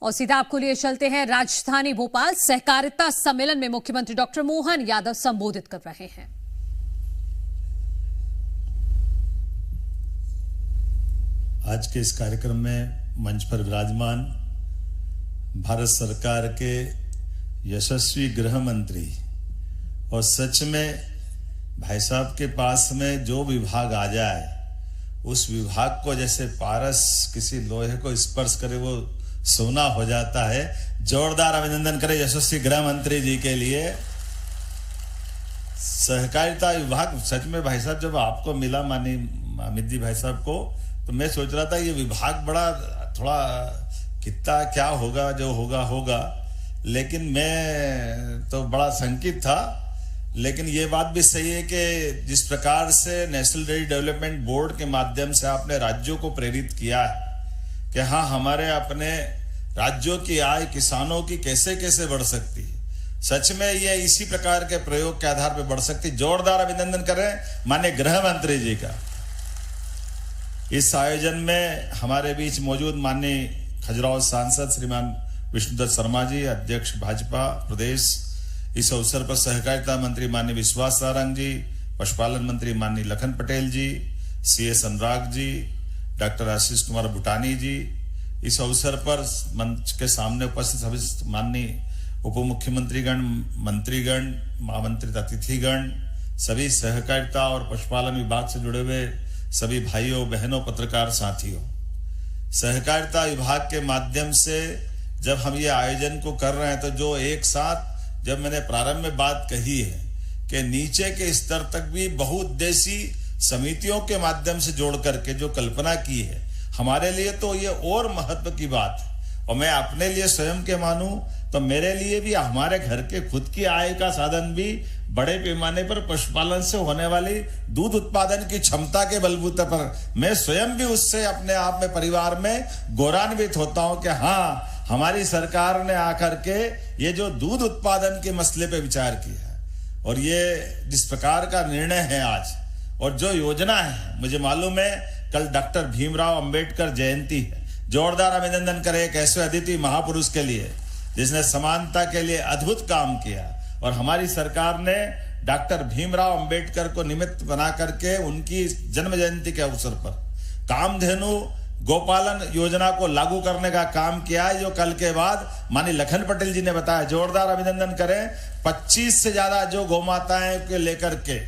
और सीधा आपको लिए चलते हैं राजधानी भोपाल। सहकारिता सम्मेलन में मुख्यमंत्री डॉक्टर मोहन यादव संबोधित कर रहे हैं। आज के इस कार्यक्रम में मंच पर विराजमान भारत सरकार के यशस्वी गृह मंत्री और सच में भाई साहब के पास में जो विभाग आ जाए उस विभाग को जैसे पारस किसी लोहे को स्पर्श करे वो सोना हो जाता है। जोरदार अभिनंदन करें यशस्वी गृह मंत्री जी के लिए। सहकारिता विभाग सच में भाई साहब जब आपको मिला मानी अमित जी भाई साहब को तो मैं सोच रहा था ये विभाग बड़ा थोड़ा कितना क्या होगा जो होगा, लेकिन मैं तो बड़ा शंकित था। लेकिन ये बात भी सही है कि जिस प्रकार से नेशनल डेयरी डेवलपमेंट बोर्ड के माध्यम से आपने राज्यों को प्रेरित किया है कि हाँ हमारे अपने राज्यों की आय किसानों की कैसे कैसे बढ़ सकती है, सच में ये इसी प्रकार के प्रयोग के आधार पर बढ़ सकती। जोरदार अभिनंदन करें माननीय गृह मंत्री जी का। इस आयोजन में हमारे बीच मौजूद माननीय खजुराहो सांसद श्रीमान विष्णुदत्त शर्मा जी, अध्यक्ष भाजपा प्रदेश। इस अवसर पर सहकारिता मंत्री माननीय विश्वास सारंग जी, पशुपालन मंत्री माननीय लखन पटेल जी, CS अनुराग जी, डॉक्टर आशीष कुमार भूटानी जी। इस अवसर पर मंच के सामने उपस्थित सभी माननीय उप मुख्यमंत्रीगण, मंत्रीगण, महामंत्रित अतिथिगण, सभी सहकारिता और पशुपालन विभाग से जुड़े हुए सभी भाइयों बहनों पत्रकार साथियों। सहकारिता विभाग के माध्यम से जब हम ये आयोजन को कर रहे हैं तो जो एक साथ जब मैंने प्रारंभ में बात कही है कि नीचे के स्तर तक भी बहुउद्देशीय समितियों के माध्यम से जोड़ करके जो कल्पना की है, हमारे लिए तो ये और महत्व की बात है। और मैं अपने लिए स्वयं के मानूं तो मेरे लिए भी हमारे घर के खुद की आय का साधन भी बड़े पैमाने पर पशुपालन से होने वाली दूध उत्पादन की क्षमता के बलबूते पर मैं स्वयं भी उससे अपने आप में परिवार में गौरवान्वित होता हूं कि हाँ हमारी सरकार ने आकर के ये जो दूध उत्पादन के मसले पे विचार किया है और ये जिस प्रकार का निर्णय है आज और जो योजना है, मुझे मालूम है कल डॉक्टर भीमराव अंबेडकर जयंती है। जोरदार अभिनंदन करें एक ऐसे अदिति महापुरुष के लिए जिसने समानता के लिए अद्भुत काम किया और हमारी सरकार ने डॉक्टर भीमराव अंबेडकर को निमित्त बना करके उनकी जन्म जयंती के अवसर पर कामधेनु गोपालन योजना को लागू करने का काम किया है, जो कल के बाद माननीय लखन पटेल जी ने बताया। जोरदार अभिनंदन करें। 25 से ज्यादा जो गौ माताएं के लेकर के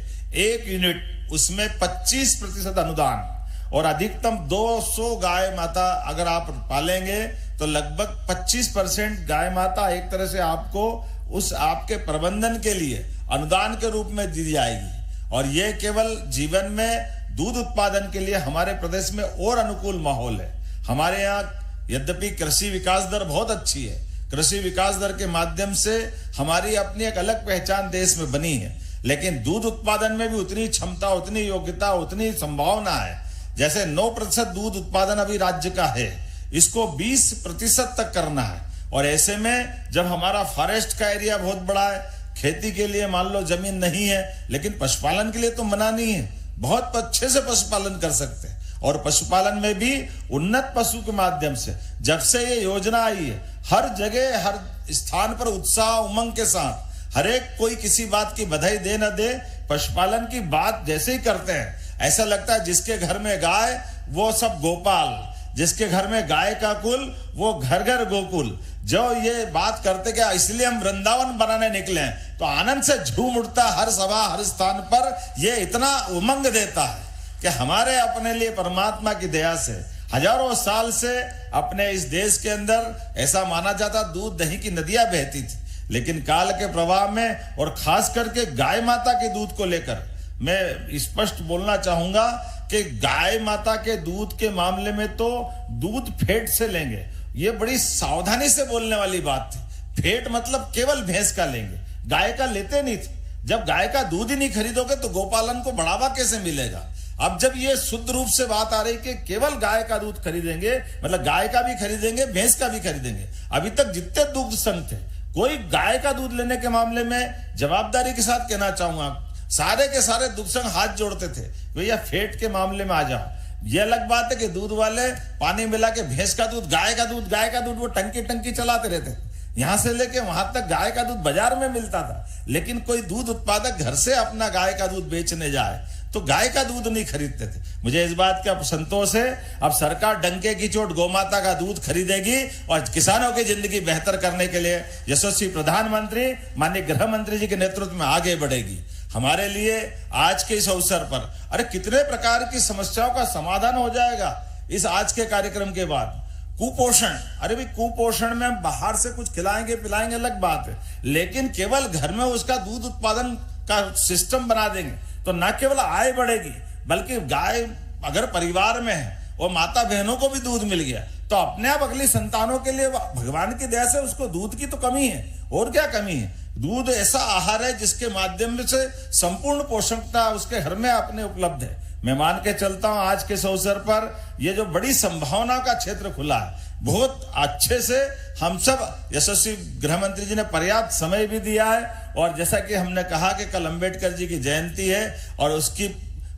एक यूनिट उसमें 25% अनुदान और अधिकतम 200 गाय माता अगर आप पालेंगे तो लगभग 25% गाय माता एक तरह से आपको उस आपके प्रबंधन के लिए अनुदान के रूप में दी जाएगी। और ये केवल जीवन में दूध उत्पादन के लिए हमारे प्रदेश में और अनुकूल माहौल है। हमारे यहाँ यद्यपि कृषि विकास दर बहुत अच्छी है, कृषि विकास दर के माध्यम से हमारी अपनी एक अलग पहचान देश में बनी है, लेकिन दूध उत्पादन में भी उतनी क्षमता, उतनी योग्यता, उतनी संभावना है। जैसे 9% दूध उत्पादन अभी राज्य का है, इसको 20% तक करना है। और ऐसे में जब हमारा फॉरेस्ट का एरिया बहुत बड़ा है, खेती के लिए मान लो जमीन नहीं है, लेकिन पशुपालन के लिए तो मना नहीं है, बहुत अच्छे से पशुपालन कर सकते हैं। और पशुपालन में भी उन्नत पशु के माध्यम से जब से ये योजना आई है, हर जगह हर स्थान पर उत्साह उमंग के साथ हर एक कोई किसी बात की बधाई दे न दे, पशुपालन की बात जैसे ही करते हैं ऐसा लगता है जिसके घर में गाय वो सब गोपाल, जिसके घर में गाय का कुल वो घर घर गोकुल। जो ये बात करते क्या इसलिए हम वृंदावन बनाने निकले हैं, तो आनंद से झूम उठता हर सभा हर स्थान पर। ये इतना उमंग देता है कि हमारे अपने लिए परमात्मा की दया से हजारों साल से अपने इस देश के अंदर ऐसा माना जाता दूध दही की नदियां बहती थी, लेकिन काल के प्रभाव में और खास करके गाय माता के दूध को लेकर मैं स्पष्ट बोलना चाहूंगा कि गाय माता के दूध के मामले में तो दूध फेट से लेंगे, ये बड़ी सावधानी से बोलने वाली बात थी। फेट मतलब केवल भैंस का लेंगे, गाय का लेते नहीं थे। जब गाय का दूध ही नहीं खरीदोगे तो गोपालन को बढ़ावा कैसे मिलेगा। अब जब ये शुद्ध रूप से बात आ रही कि केवल गाय का दूध खरीदेंगे, मतलब गाय का भी खरीदेंगे भैंस का भी खरीदेंगे। अभी तक जितने दुग्ध संघ थे कोई गाय का दूध लेने के मामले में जवाबदारी के साथ कहना चाहूंगा सारे के सारे दुग्ध संघ हाथ जोड़ते थे भैया फेट के मामले में आ जाओ। ये अलग बात है कि दूध वाले पानी मिला के भैंस का दूध, गाय का दूध वो टंकी चलाते रहते। यहां से लेके वहां तक गाय का दूध बाजार में मिलता था, लेकिन कोई दूध उत्पादक घर से अपना गाय का दूध बेचने जाए तो गाय का दूध नहीं खरीदते थे। मुझे इस बात का संतोष है, अब सरकार डंके की चोट गोमाता का दूध खरीदेगी और किसानों की जिंदगी बेहतर करने के लिए यशस्वी प्रधानमंत्री माननीय गृह मंत्री जी के नेतृत्व में आगे बढ़ेगी। हमारे लिए आज के इस अवसर पर अरे कितने प्रकार की समस्याओं का समाधान हो जाएगा इस आज के कार्यक्रम के बाद। कुपोषण, अरे भाई कुपोषण में हम बाहर से कुछ खिलाएंगे पिलाएंगे अलग बात है, लेकिन केवल घर में उसका दूध उत्पादन का सिस्टम बना देंगे तो न केवल आय बढ़ेगी बल्कि गाय अगर परिवार में है और माता बहनों को भी दूध मिल गया तो अपने आप अगली संतानों के लिए भगवान की दया से उसको दूध की तो कमी है, और क्या कमी है। दूध ऐसा आहार है जिसके माध्यम से संपूर्ण पोषकता उसके घर में अपने उपलब्ध है। मैं मान के चलता हूं आज के इस अवसर पर ये जो बड़ी संभावना का क्षेत्र खुला है, बहुत अच्छे से हम सब यशस्वी गृह मंत्री जी ने पर्याप्त समय भी दिया है। और जैसा कि हमने कहा कि कल अंबेडकर जी की जयंती है और उसकी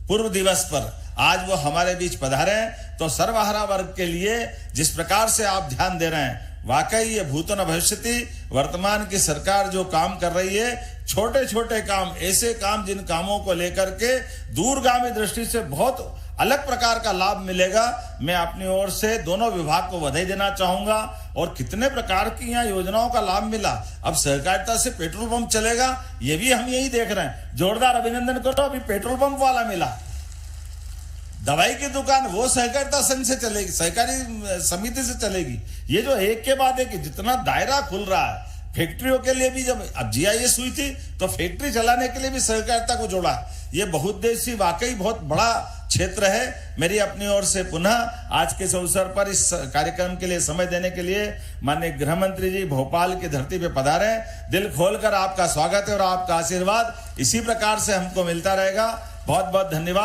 पूर्व दिवस पर आज वो हमारे बीच पधारे हैं, तो सर्वहारा वर्ग के लिए जिस प्रकार से आप ध्यान दे रहे हैं, वाकई ये भूतो न भविष्यति वर्तमान की सरकार जो काम कर रही है, छोटे छोटे काम, ऐसे काम जिन कामों को लेकर के दूरगामी दृष्टि से बहुत अलग प्रकार का लाभ मिलेगा। मैं अपनी ओर से दोनों विभाग को बधाई देना चाहूंगा। और कितने प्रकार की यहाँ योजनाओं का लाभ मिला। अब सहकारिता से पेट्रोल पंप चलेगा, ये भी हम यही देख रहे हैं। जोरदार अभिनंदन करो, अभी पेट्रोल पंप वाला मिला। दवाई की दुकान वो सहकारिता संघ से चलेगी, सहकारी समिति से चलेगी। ये जो एक के बाद एक जितना दायरा खुल रहा है, फैक्ट्रियों के लिए भी जब अब जीआईएस हुई थी तो फैक्ट्री चलाने के लिए भी सहकारिता को जोड़ा। ये बहुउद्देशीय वाकई बहुत बड़ा क्षेत्र है। मेरी अपनी ओर से पुनः आज के इस अवसर पर इस कार्यक्रम के लिए समय देने के लिए माननीय गृह मंत्री जी भोपाल की धरती पे पधारे। दिल खोलकर आपका स्वागत है और आपका आशीर्वाद इसी प्रकार से हमको मिलता रहेगा। बहुत बहुत धन्यवाद।